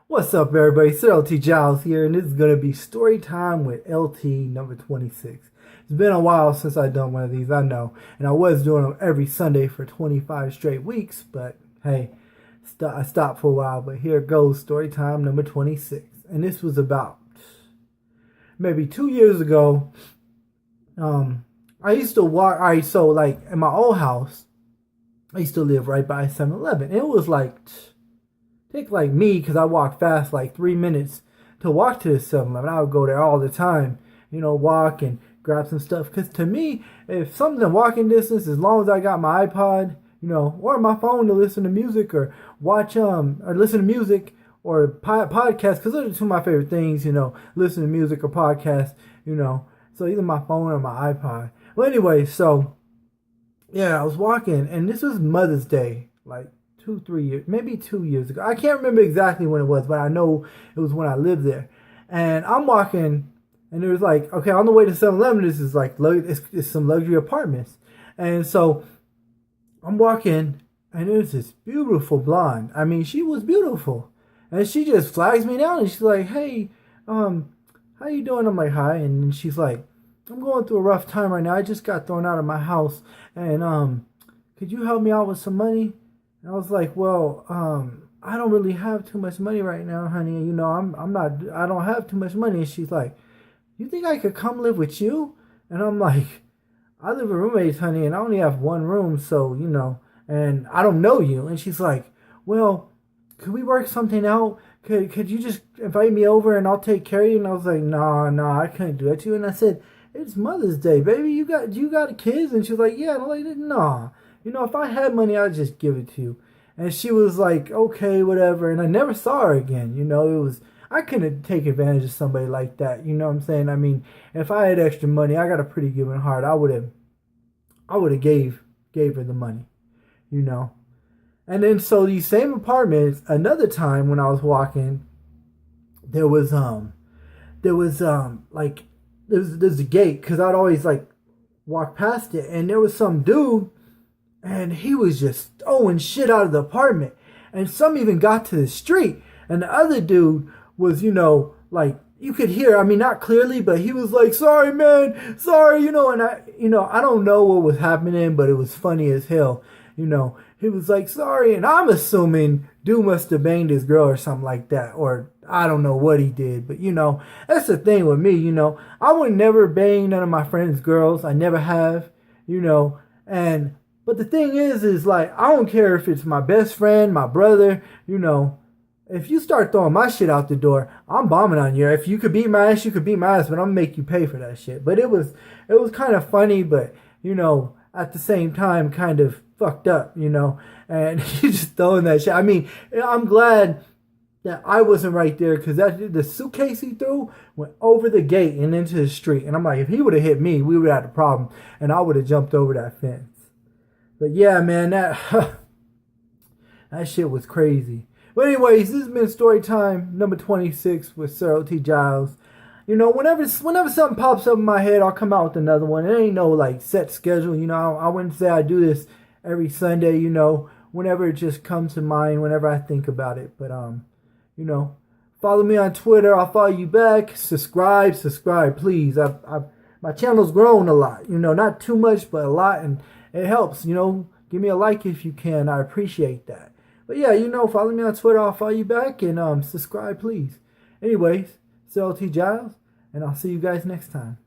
What's up, everybody? It's LT Giles here, and this is going to be story time with LT number 26. It's been a while since I've done one of these, I know, and I was doing them every Sunday for 25 straight weeks, but hey, I stopped for a while, but here goes story time number 26. And this was about maybe 2 years ago. I used to walk, alright, so like in my old house, I used to live right by 7-Eleven. It was like take like me, because I walk fast, like 3 minutes to walk to the 7-Eleven. I would go there all the time, walk and grab some stuff. Because to me, if something's in walking distance, as long as I got my iPod, or my phone to listen to music or watch, or listen to music or podcast, because those are two of my favorite things, listen to music or podcast, so either my phone or my iPod. Well, anyway, so yeah, I was walking, and this was Mother's Day, like 2, 3 years, maybe 2 years ago. I can't remember exactly when it was, but I know it was when I lived there. And I'm walking, and it was like, okay, on the way to 7-Eleven, this is like, it's some luxury apartments. And so I'm walking, and there's this beautiful blonde. I mean, she was beautiful. And she just flags me down, and she's like, hey, how you doing? I'm like, hi. And she's like, I'm going through a rough time right now. I just got thrown out of my house, and could you help me out with some money? And I was like, well, I don't really have too much money right now, honey. I don't have too much money. And she's like, you think I could come live with you? And I'm like, I live with roommates, honey, and I only have one room, so, and I don't know you. And she's like, well, could we work something out? Could you just invite me over and I'll take care of you? And I was like, nah, I can't do that to you. And I said, it's Mother's Day, baby. You got kids? And she was like, yeah. And I'm like, nah. If I had money, I'd just give it to you. And she was like, okay, whatever. And I never saw her again. I couldn't take advantage of somebody like that. You know what I'm saying? I mean, if I had extra money, I got a pretty giving heart. I would have gave her the money, you know. And then so these same apartments, another time when I was walking, there was like there's a gate, because I'd always like walk past it, and there was some dude, and he was just throwing shit out of the apartment. And some even got to the street. And the other dude was, like, you could hear, I mean, not clearly, but he was like, sorry, man, sorry, and I don't know what was happening, but it was funny as hell. He was like, sorry. And I'm assuming dude must have banged his girl or something like that. Or I don't know what he did. But, that's the thing with me, I would never bang none of my friends' girls. I never have, and but the thing is like, I don't care if it's my best friend, my brother, if you start throwing my shit out the door, I'm bombing on you. If you could beat my ass, you could beat my ass, but I'm gonna make you pay for that shit. But it was kind of funny, but, at the same time, kind of fucked up, and you just throwing that shit. I mean, I'm glad that I wasn't right there, because the suitcase he threw went over the gate and into the street. And I'm like, if he would have hit me, we would have had a problem, and I would have jumped over that fence. But yeah, man, that shit was crazy. But anyways, this has been story time number 26 with Sir O.T. Giles. Whenever something pops up in my head, I'll come out with another one. It ain't no like set schedule. I wouldn't say I do this every Sunday. Whenever it just comes to mind, whenever I think about it. But follow me on Twitter. I'll follow you back. Subscribe, please. My channel's grown a lot. Not too much, but a lot, and it helps. Give me a like if you can. I appreciate that. But yeah, follow me on Twitter. I'll follow you back, and subscribe, please. Anyways, it's LT Giles, and I'll see you guys next time.